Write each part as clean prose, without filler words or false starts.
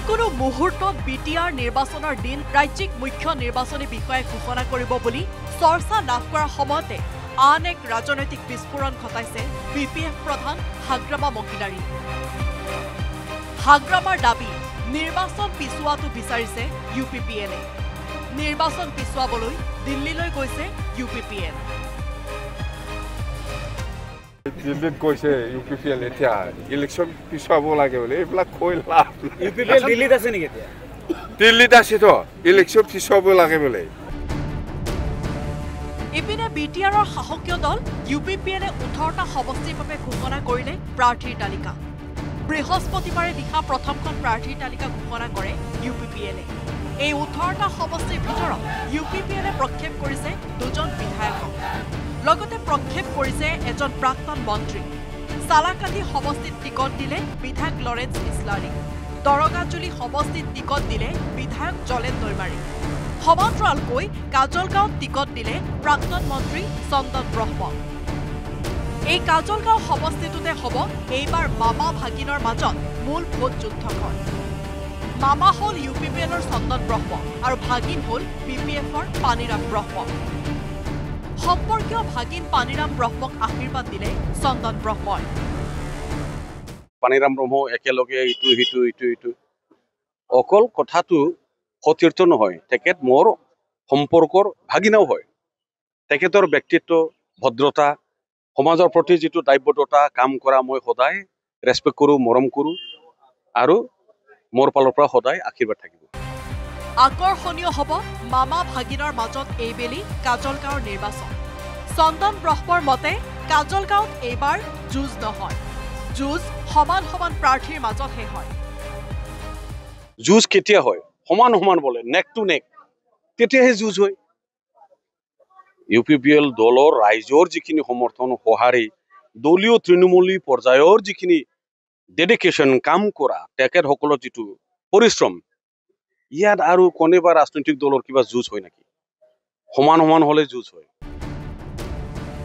যিকোনো মুহূৰ্তত বিটিআৰ নিৰ্বাচনৰ দিন ৰাজ্যিক মুখ্য নিৰ্বাচনী বিষয়াই ঘোষণা কৰিব বুলি চৰ্চা লাভ কৰাৰ সময়তে আন এক ৰাজনৈতিক বিস্ফোৰণ ঘটাইছে বিপিএফ প্ৰধান হাগ্ৰামা মহিলাৰী। হাগ্ৰামাৰ দাবী নিৰ্বাচন পিছুৱাটো বিচাৰিছে UPPL-এ। নিৰ্বাচন পিছুৱাবলৈ দিল্লীলৈ গৈছে UPPL। দিল্লীত গৈছে UPPL এতিয়া ইলেকশ্যন পিছুৱাব লাগে বুলি এইবিলাক কৈ লাভ নাই। UPPL দিল্লীত আছে নেকি এতিয়া? দিল্লীত আছে তো ইলেকশ্যন পিছুৱাব লাগে বুলি। ইপিনে বিটিআৰৰ শাসকীয় দল UPPL-এ 18টা সমষ্টিৰ বাবে ঘোষণা কৰিলে প্ৰাৰ্থীৰ তালিকা। বৃহস্পতিবাৰে নিশা প্ৰথমখন প্ৰাৰ্থীৰ তালিকা ঘোষণা কৰে UPPL-এ। এই 18টা সমষ্টিৰ ভিতৰত UPPL-এ প্ৰক্ষেপ কৰিছে 2জন বিধায়কক, লগতে প্ৰক্ষেপ কৰিছে এজন প্ৰাক্তন মন্ত্ৰী। সালাকাটি সমষ্টিত টিকট দিলে বিধায়ক লৰেন্স ইছলাৰী। দৰগাজুলি সমষ্টিত টিকট দিলে বিধায়ক জলেন দৈমাৰী। সমান্তৰালকৈ কাজলগাঁৱত টিকট দিলে প্ৰাক্তন মন্ত্ৰী চন্দন ব্ৰহ্ম। এই কাজলগাঁও সমষ্টিটোতে হ'ব এইবাৰ মামা ভাগিনৰ মাজত মূল ভোট যুদ্ধখন। মামা হ'ল UPPL-ৰ চন্দন ব্ৰহ্ম আৰু ভাগিন হ'ল BPF-ৰ পানীৰাম ব্ৰহ্ম। সম্পৰ্কীয় ভাগিন পানীৰাম ব্ৰহ্মক আশীৰ্বাদ দিলে চন্দন ব্ৰহ্মই। পানীৰাম ব্ৰহ্ম একেলগে ইটো অকল কথাটো সতীৰ্থ নহয়, তেখেত মোৰ সম্পৰ্কৰ ভাগিনাও হয়। তেখেতৰ ব্যক্তিত্ব, ভদ্ৰতা, সমাজৰ প্ৰতি যিটো দায়বদ্ধতা, কাম কৰা মই সদায় ৰেচপেক্ট কৰোঁ, মৰম কৰোঁ আৰু মোৰ ফালৰ পৰা সদায় আশীৰ্বাদ থাকিব। আকৰ্ষণীয় হ'ব মামা ভাগিনৰ মাজত এইবেলি কাজলগাঁৱৰ নিৰ্বাচন। চন্দন ব্ৰহ্মৰ মতে কাজলগাঁৱত এইবাৰ যুঁজ নহয়, যুঁজ সমান সমান প্ৰাৰ্থীৰ মাজতহে হয়। যুঁজ কেতিয়া হয়? সমান সমান বলে, নেক টু নেক, তেতিয়াহে যুঁজ হয়। UPPL দলৰ ৰাইজৰ যিখিনি সমৰ্থন সঁহাৰি, দলীয় তৃণমূলী পৰ্যায়ৰ যিখিনি ডেডিকেশ্যন, কাম কৰা তেখেতসকলৰ যিটো পৰিশ্ৰম, ইয়াত আৰু কোনোবা ৰাজনৈতিক দলৰ কিবা যুঁজ হয় নেকি? সমান সমান হলে যুঁজ হয়।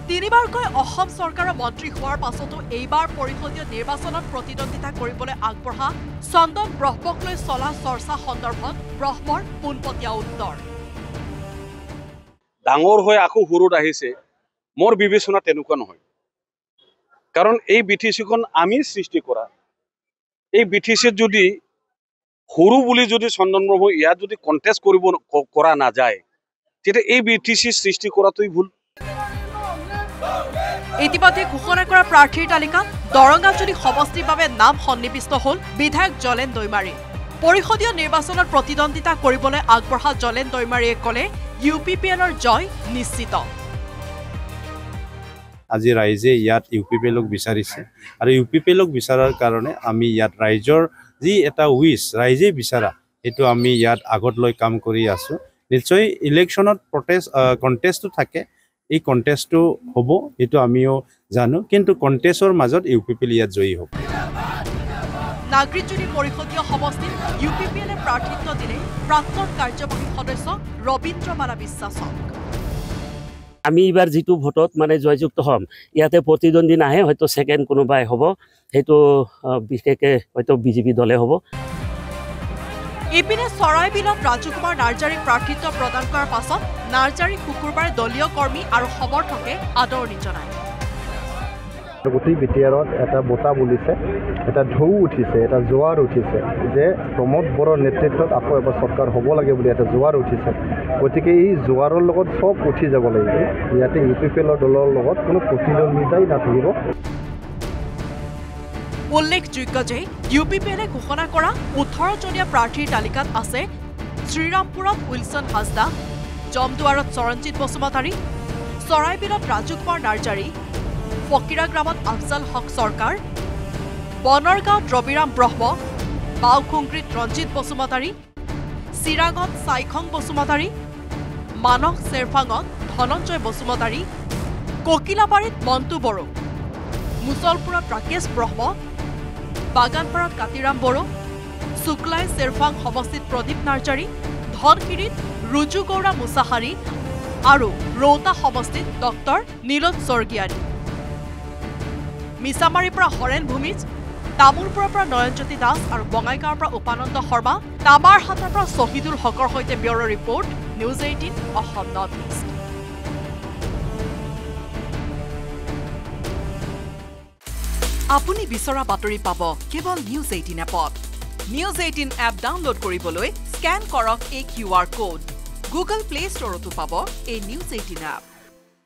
তিনিবাৰকৈ অসম চৰকাৰৰ মন্ত্ৰী হোৱাৰ পাছতো এইবাৰ পৰিষদীয় নিৰ্বাচনত প্ৰতিদ্বন্দ্বিতা কৰিবলৈ আগবঢ়া চন্দন ব্ৰহ্মক লৈ চলা চৰ্চা সন্দৰ্ভত ব্ৰহ্মৰ পোনপটীয়া উত্তৰ। ডাঙৰ হৈ আকৌ সৰুত আহিছে, মোৰ বিবেচনা তেনেকুৱা নহয়। কাৰণ এই BTC-খন আমি সৃষ্টি কৰা, এই BTC-ত যদি সৰু বুলি যদি চন্দন ব্ৰহ্ম ইয়াত যদি কণ্টেষ্ট কৰিব কৰা নাযায়, তেতিয়া এই BTC সৃষ্টি কৰাটোই ভুল। ইতিমধ্যে ঘোষণা কৰা প্ৰাৰ্থীৰ তালিকাত দৰগাজুলি সমষ্টিৰ বাবে নাম সন্নিৱিষ্ট হ'ল বিধায়ক জলেন দৈমাৰী। পৰিষদীয় নিৰ্বাচনত প্ৰতিদ্বন্দ্বিতা কৰিবলৈ আগবঢ়া জলেন দৈমাৰীয়ে ক'লে UPPL-ৰ জয় নিশ্চিত। আজি ৰাইজে ইয়াত UPPL-ক বিচাৰিছে আৰু UPPL-ক বিচাৰাৰ কাৰণে আমি ইয়াত ৰাইজৰ যি এটা উইচ, ৰাইজে বিচাৰা, সেইটো আমি ইয়াত আগত লৈ কাম কৰি আছোঁ। নিশ্চয় ইলেকশ্যনত কণ্টেষ্টটো থাকে, এই কণ্টেষ্টটো হ'ব, এইটো আমিও জানো, কিন্তু কণ্টেষ্টৰ মাজত UPPL ইয়াত জয়ী হ'ব। নাগৰিকজুলি পৰিষদীয় সমষ্টিত UPPL-এ প্ৰাৰ্থিত্ব দিলে প্ৰাক্তন কাৰ্যবাহী সদস্য ৰবীন্দ্ৰবালা বিশ্বাসক। আমি এইবাৰ যিটো ভোটত মানে জয়যুক্ত হ'ম, ইয়াতে প্ৰতিদ্বন্দ্বী নাহে, হয়তো ছেকেণ্ড কোনোবাই হ'ব, সেইটো বিশেষকৈ হয়তো BJP দলে হ'ব। ইপিনে চৰাইবিলত ৰাজু কুমাৰ নাৰ্জাৰীক প্ৰাৰ্থিত্ব প্ৰদান কৰাৰ পাছত নাৰ্জাৰীক শুকুৰবাৰে দলীয় কৰ্মী আৰু সমৰ্থকে আদৰণি জনায়। গোটেই বিটিআৰত এটা বঁটা বুলিছে, এটা ঢৌ উঠিছে, এটা জোৱাৰ উঠিছে যে প্ৰমোদ বড়োৰ নেতৃত্বত আকৌ এবাৰ চৰকাৰ হ'ব লাগে বুলি এটা জোৱাৰ উঠিছে। গতিকে এই জোৱাৰৰ লগত চব উঠি যাব লাগিব। ইয়াতে UPPL-ৰ দলৰ লগত কোনো প্ৰতিদ্বন্দ্বিতাই নাথাকিব। উল্লেখযোগ্য যে UPPL-এ ঘোষণা কৰা 18জনীয়া প্ৰাৰ্থীৰ তালিকাত আছে শ্ৰীৰামপুৰত উইলছন হাজদা, জমদুৱাৰত চৰণজিৎ বসুমতাৰী, চৰাইবিলত ৰাজু কুমাৰ নাৰ্জাৰী, ফকিৰাগ্ৰামত আফজাল হক চৰকাৰ, বনৰগাঁৱত ৰবিৰাম ব্ৰহ্ম, বাওখুংগ্ৰীত ৰঞ্জিত বসুমতাৰী, চিৰাঙত চাইখং বসুমতাৰী, মানস চেৰফাঙত ধনঞ্জয় বসুমতাৰী, ককিলাবাৰীত মণ্টু বড়ো, মুছলপুৰত ৰাকেশ ব্ৰহ্ম, বাগানপাৰাত কাতিৰাম বড়ো, শুক্লাই চেৰফাং সমষ্টিত প্ৰদীপ নাৰ্জাৰী, ধনশিৰিত ৰুজু গৌৰা মুছাহাৰী আৰু ৰৌতা সমষ্টিত ডক্টৰ নীলোৎ স্বৰ্গীয়াৰী। মিছামাৰীৰ পৰা হৰেণ ভূমিজ, তামুলপুৰৰ পৰা নয়নজ্যোতি দাস আৰু বঙাইগাঁৱৰ পৰা উপানন্দ শৰ্মা, তামাৰহাটৰ পৰা শহীদুল হকৰ সৈতে bureau' report, news 18 Assam north east. আপুনি বিচৰা বাতৰি পাব কেৱল নিউজ 18 এপত। নিউজ 18 এপ ডাউনলোড কৰিবলৈ স্কেন কৰক এই QR কোড। গুগল প্লে ষ্টৰতো পাব এই নিউজ 18 এপ।